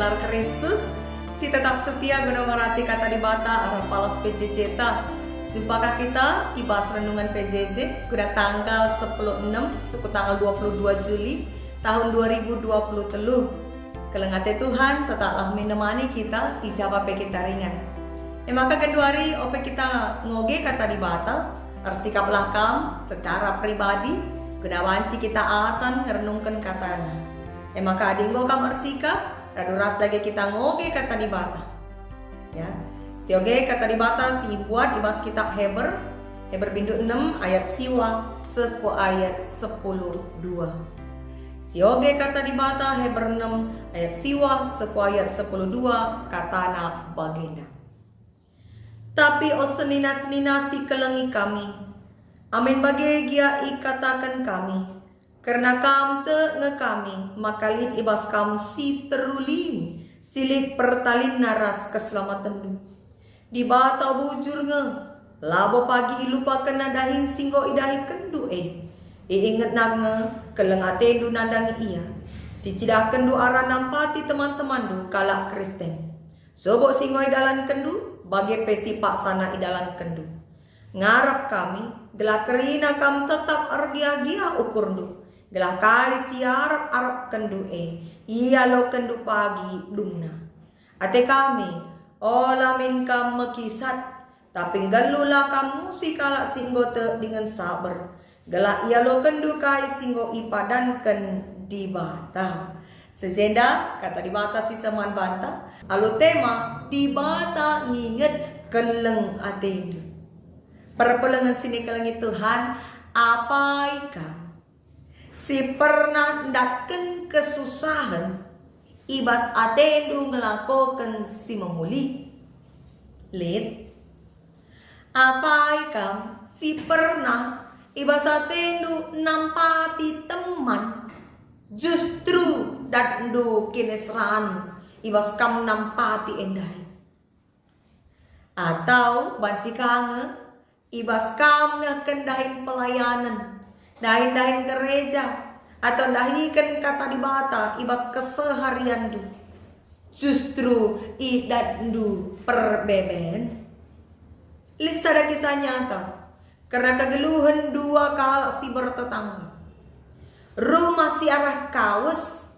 gelar Kristus, si tetap setia gunung ngerati kata di bata arah palas PJJ ta. Jumpakah kita ibas renungan PJJ guna tanggal 16 suku tanggal 22 Juli tahun 2020 telu. Kelengate Tuhan tetaplah menemani kita ijabah kita ringan. Maka keduari ope kita ngoge kata di bata arsikaplah kam secara pribadi guna wanci kita atan ngerenungkan katanya. Maka adinggo kam arsika radu ras dage kita ngoge kata di bata. Ya. Si oge kata di bata si buat ibas kitab Heber bindu 6 ayat siwa seku ayat 10:2. Si oge kata di bata Heber 6 ayat siwa seku ayat 10:2 katana bagenda. Tapi o senina-senina si kelengi kami, amin bagi gia ikatakan kami, karena kam te nge kami, makalin ibas kam si terulin, silit pertalin naras keselamatan du. Di bata bujur nge, labo pagi lupa kena dahin singgo idahi kendu iinget nge, kelengate du nandangi iya, si cidah kendu arah nampati teman-teman du kalak Kristen. Sobok singgo idalan kendu, bagi pesi pak sana idalan kendu. Ngarap kami, gelah kerina kam tetap argia-gia ukur du. Gelah kai siarap arap kendu iya lo kendu pagi dumna. Ate kami, olamin kam mekisat, tapi galula kamu si kalak singgo te dengan sabar. Gelah iya lo kendu kai singgo ipadankan di bata. Sezenda kata di bata si seman banta. Alu tema di bata nginget keleng atendu. Perpelengan sini kelengi Tuhan apaikah si pernah ndaken kesusahan ibas atendu ngelakokan si memuli lid. Apaikah si pernah ibas atendu nampati teman justru dandu kinesran ibas kam nampati endai. Atau banci kange ibas kam na kendahin pelayanan dahin gereja atau dahikan kata di bata ibas keseharian du justru idandu perbeben. Liksa ada kisah nyata karena kegeluhan dua kalak si bertetangga. Rumah si arah kawas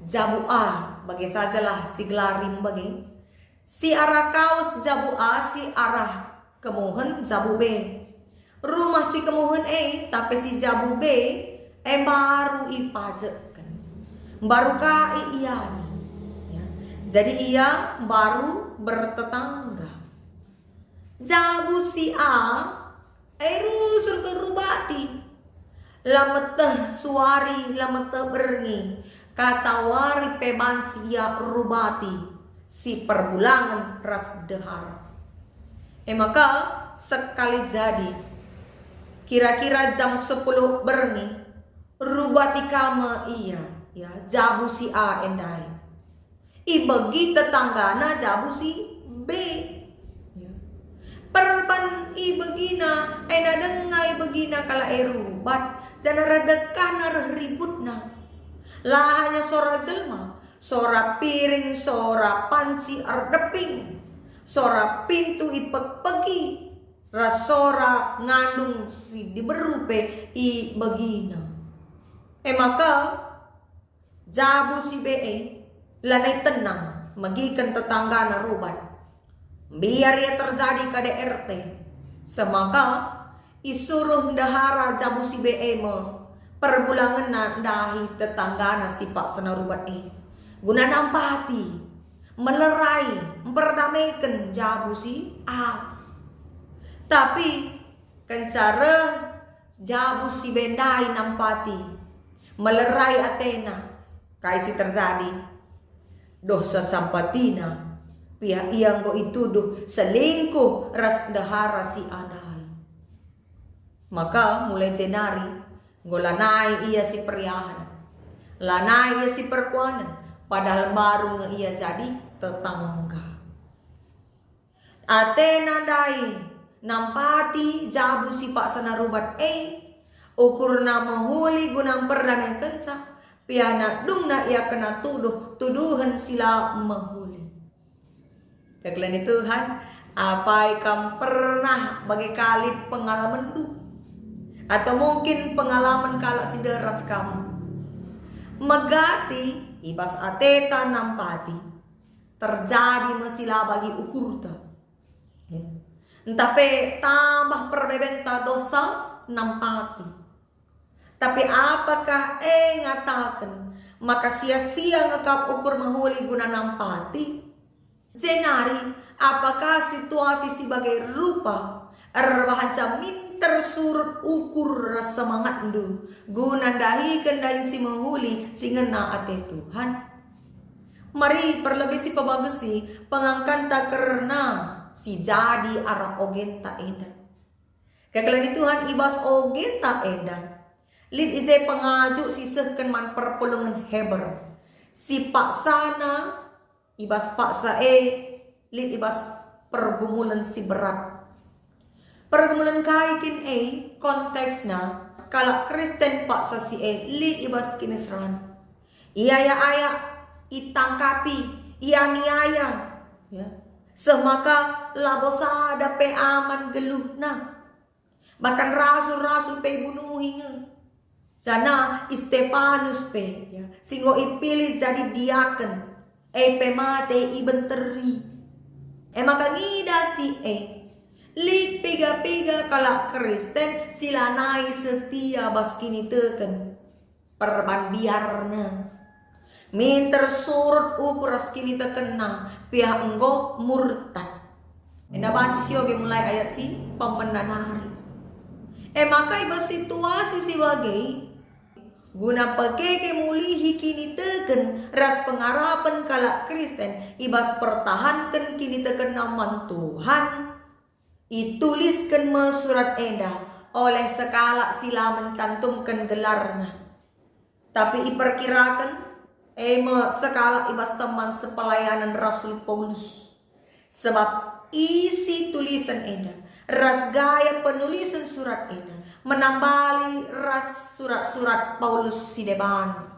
jabu A bagi sajalah si gelarim bagi si arah kaos jabu A si arah kemuhen jabu B. Rumah si kemuhen tapi si jabu B baru ipajekan baru kai iya ya. Jadi ia baru bertetangga. Jabu si A rusul ke rubati lameteh suari lameteh berngi kata wari pebanci ya rubati si perbulangan ras dehar. Maka sekali jadi kira-kira jam 10 berni rubati kama iya ya jabu si A endai ibagi tetanggana jabu si B ya. Perban ibagina dengai begina kala rubat jana redekan arah ributna lah hanya sora jelma, sora piring, sora panci ardeping, sora pintu ipek pegi, rasora ngandung si diberupe i begina. Maka jabu si BE lanai tenang magikan tetangga na rubat. Biar ia terjadi ke DRT, semaka isuruh dahara jabu si BE perbulangan dahi tetangga si pak senarubat guna nampati melerai memperdamaikan jabu si A. Tapi kencara jabu si bendai nampati melerai Athena kaisi terjadi dosa sampatina pihak yang go itu doh selingkuh ras dahara si adai. Maka mulai Januari golanai ia si periahan, lanai ia si perkuanan, padahal baru nge ia jadi tetangga. Athena dai nampati jabu si pak senarubat ukur nama huli gunang perdana kenca piana dungna ia kena tuduhan sila mahuli. Kekalian Tuhan, apa ikam pernah bagi kali pengalaman atau mungkin pengalaman kala si deras kamu megati ibas ateta nampati terjadi mesila bagi ukur ta. Tapi tambah perbebenta dosa nampati. Tapi apakah ngatakan maka sia-sia ngekap ukur mahuli guna nampati? Zenari, apakah situasi sebagai rupa arbahaca minter surut ukur rasa semangat ndu guna dahi kendai si mahuli si ngena ate Tuhan? Mari perlebih si pabagesi pengangkanta karena si jadi arah ogen tak edan. Kekalian Tuhan ibas ogen tak edan. Lid ise pengaju sisehkan man perpulungan heber. Si paksana ibas paksa lid ibas pergumulan si berat. Pergumulan kaikin konteksnya kalau Kristen paksa si lid ibas kinisran. Iya ya ayah itangkapi, iya niaya ya. Semaka labosa ada pe aman geluh na. Bahkan rasul-rasul pe bunuhinga. Sana Stefanus pe ya. Singgo ipilih jadi diaken. Pe mate ibenteri. Maka ngida si lik piga-piga kala Kristen silanai setia baskini teken perbandiarna. Minter surut ukur askini tekena pihak enggo murtad. Enda baca sioge mulai ayat si pemenanari. Maka iba situasi sebagai guna pekeke mulihi kini teken ras pengarapan kala Kristen ibas pertahankan kini teken naman Tuhan ituliskan mesurat enda oleh sekala sila mencantumkan gelarna. Tapi iperkirakan sekala ibas teman sepelayanan Rasul Paulus. Sebab isi tulisan enda ras gaya penulisan surat enda menambali ras surat-surat Paulus si deban.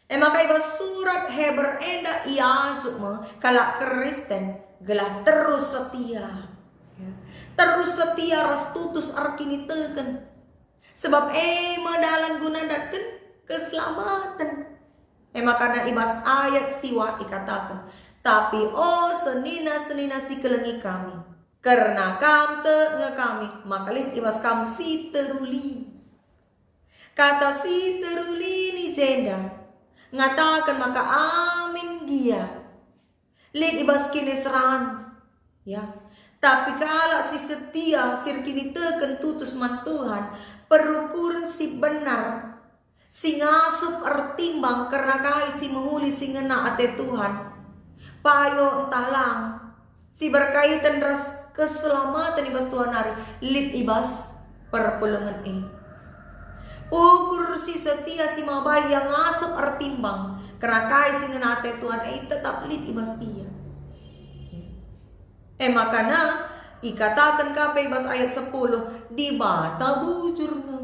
Maka ibas surat Heber enda ia cuma kala Kristen gelah terus setia. Terus setia ras tutus arkini teken. Sebab medalan guna datken keselamatan. Karena ibas ayat siwa dikatakan. Tapi senina-senina si kelengi kami. Karena kam te kami. Maka lih ibas kam si teruli. Kata si teruli ni jenda. Ngatakan maka amin dia. Lih ibas kini seran. Ya. Tapi kala si setia sirkini teken tutus man Tuhan. Perukuran si benar. Si ngasup ertimbang karena kai si menghuli si ngena ate Tuhan. Payo entah lang. Si berkaitan ras keselamatan ibas Tuhan hari. Lip ibas perpulungan ukur si setia si mabay yang ngasup ertimbang. Karena kai si ngena ate Tuhan tetap lip ibas iya. Makana ikatakan kape ibas ayat 10. Di bata bujurnya.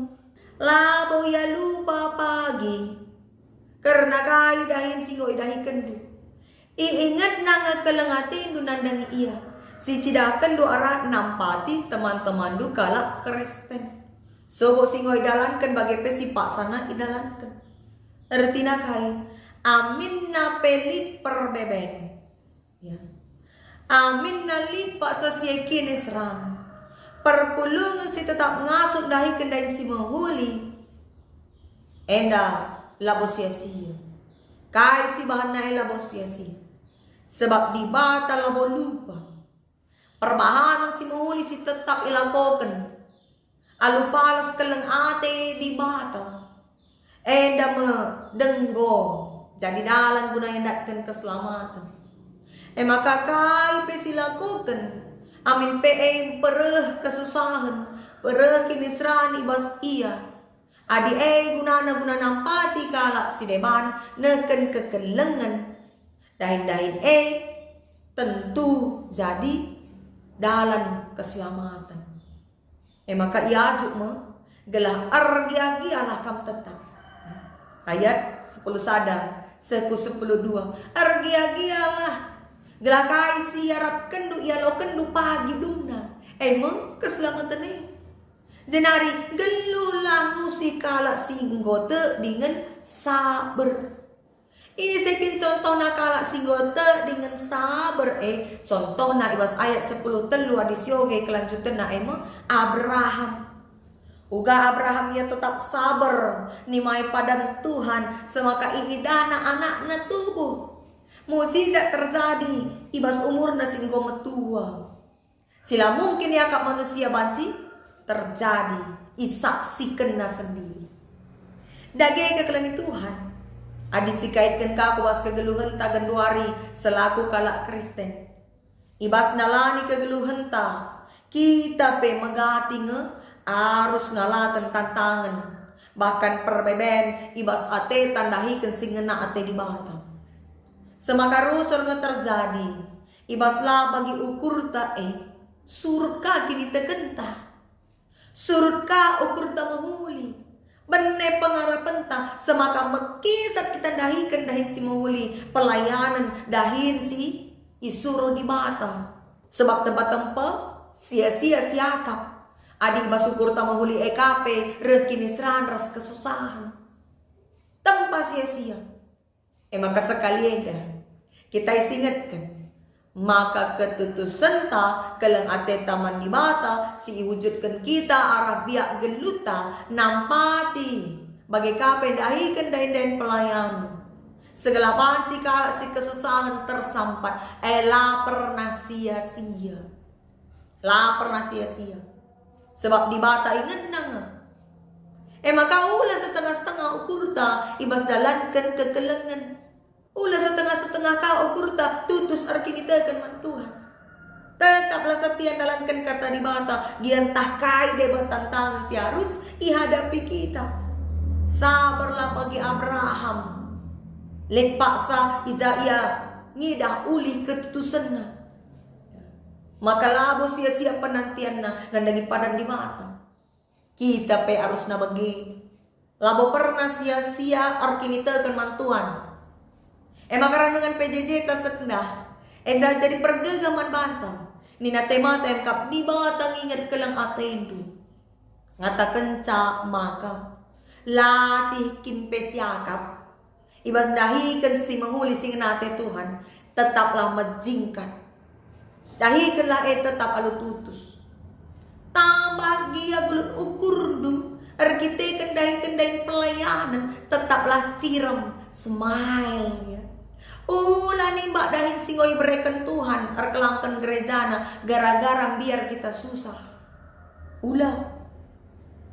Labo ya lupa pagi karena kai dahin singo idahi kendu. Iingat nanga kelengatin du nandang iya. Si cidakan do arah nampati teman-teman du kala Kristen. Sobo singo idalankan bagi pesi paksana idalankan. Ertina kai amin na pelit perbeben. Ya. Amin na lipa sa siyakin esram. Perpulungan si tetap ngasup dahi kendai si menghuli. Enda labos sia-sia. Kai si bahan na labos sia-sia. Sebab di bata labo lupa. Perbahanan si menghuli si tetap ilakokan. Alupalas kelang ate di bata. Enda denggo. Jadi dalan guna endatkan keselamatan. Maka kai pesilakokan. Amin pereh kesusahan, pereh kinisran ibas iya. Adi guna nampati kala si deban neken kekelengan. Dahin tentu jadi dalan keselamatan. Maka ia juk gelah argia-gialah kam tetap. ayat 10 sada seku 10:2 argia-gialah gelakai siarap kendu ialo kendu pagi dumna emang keselamatan ini jenari gelulah musikala singgote dengan sabar. Isekin contoh nakala singgote dengan sabar contoh na ibas ayat 10 telu adisioge kelanjutan na emang Abraham. Uga Abraham ya tetap sabar nimai padan Tuhan semaka ihidana anakna tubuh. Mujizat terjadi ibas umurna singgo metua. Sila mungkin ya kak manusia banci terjadi isaksikan na sendiri. Dage kekelangi Tuhan. Adi sikaitkan kaku was kegeluhan ta genduari selaku kalak Kristen. Ibas nalani kegeluhan ta kita pe megati arus ngalakan tantangan. Bahkan perbeben ibas ate tandahikan singena ate di bata. Semaka rusur terjadi ibas lah bagi ukur ta surka kini tekenta. Surka ukur ta mahuli. Bene pengarapan ta semaka mekisat kita dahikan dahin si mahuli pelayanan dahin si isuro di bata. Sebab tempat-tempat sia-sia siakap. Adik basukur ta mahuli EKP rekini seran ras kesusahan. Tanpa sia-sia. Maka sekalian dah kita isingatkan. Maka ketutusan ta kelang ate taman di bata si wujudkan kita arah biak geluta nampati bagi kape dahikan dahin pelayan segala panci kala si kesusahan tersampat la pernah sia-sia sebab di bata ingat nang maka ulah setengah-setengah ukur ta ibas dalankan kekelengan. Ulah setengah-setengah kau ukur tak tutus arkinitakan man Tuhan. Tetaplah setia dalamkan kata di bata. Giantah kai debat tantangan si harus ihadapi kita. Sabarlah bagi Abraham. Lek paksa ija ngidah ulih ketutusanna. Maka labo sia-sia penantianna dan dari padan di bata. Kita pe harus nabagi. Labo pernah sia-sia arkinitakan man Tuhan. Makaran dengan PJJ tersendah. Endah jadi pergegaman bantang. Nina tema temkap di batang ingat kelang atendu. Ngata kenca maka. Latih kimpe siakap. Ibas dahikan si mahuli sing nate Tuhan. Tetaplah majingkan. Dahikanlah tetap alu tutus. Tambah gia bulut ukurdu. Erkite dahikan pelayanan. Tetaplah ciram. Smile ya. Ulah nimbak dahin singoi berikan Tuhan arkelangkan gerejana gara-gara biar kita susah. Ulah.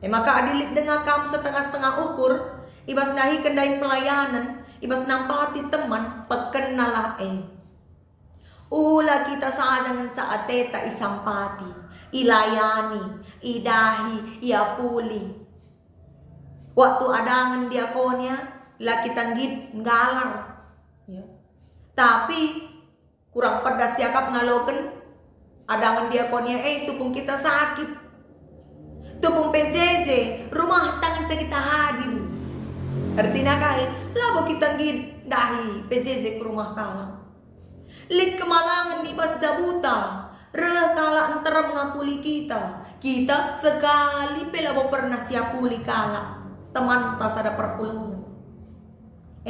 Maka adilik dengan kam setengah-setengah ukur ibas dahi kendain pelayanan ibas nampati teman pekenalah Ulah kita saja ngenca ateta isampati ilayani idahi iapuli. Waktu adangan diakonia lah kita ngit ngalar. Ya. Tapi kurang pedas siakap ngaloken adangan diakonia tupung kita sakit tupung PJJ rumah tangga kita hadir artinya labo kita ngid dahi PJJ ke rumah kalang lik kemalangan di bas jabuta reh kala antara mengapuli kita sekali pelabo pernah siapuli kala teman tas ada perpuluhan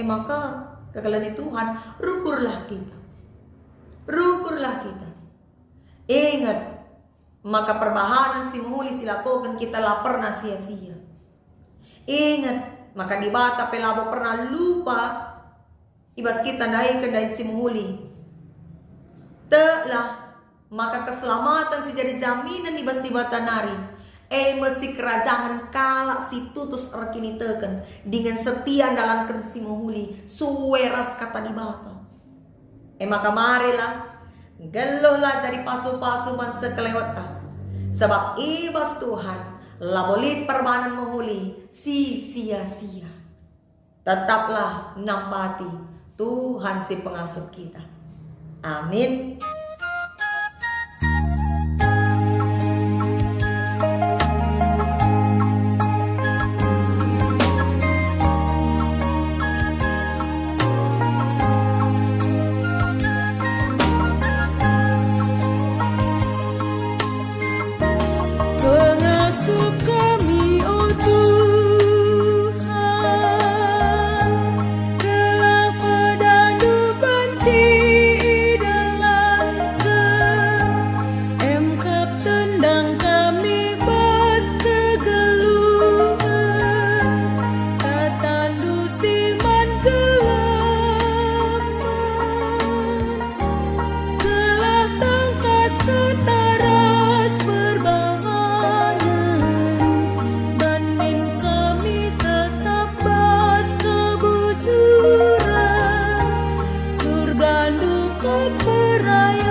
maka kekalian Tuhan, rukurlah kita. Ingat, maka perbahanan si muhuli silakokan kita lah pernah sia-sia. Ingat, maka di bata pelabo pernah lupa ibas kita daikan dari si muhuli. Telah, maka keselamatan si jadi jaminan ibas di bata nari. Mesti kerajaan kalak si tutus erkini teken dengan setia dalam si muhuli suweras kata di bata. Maka marilah gelolah jadi pasu-pasu man sekelewatan sebab ibas Tuhan labolit perbahanan muhuli sia-sia. Tetaplah nampati Tuhan si pengasuh kita. Amin. sayang.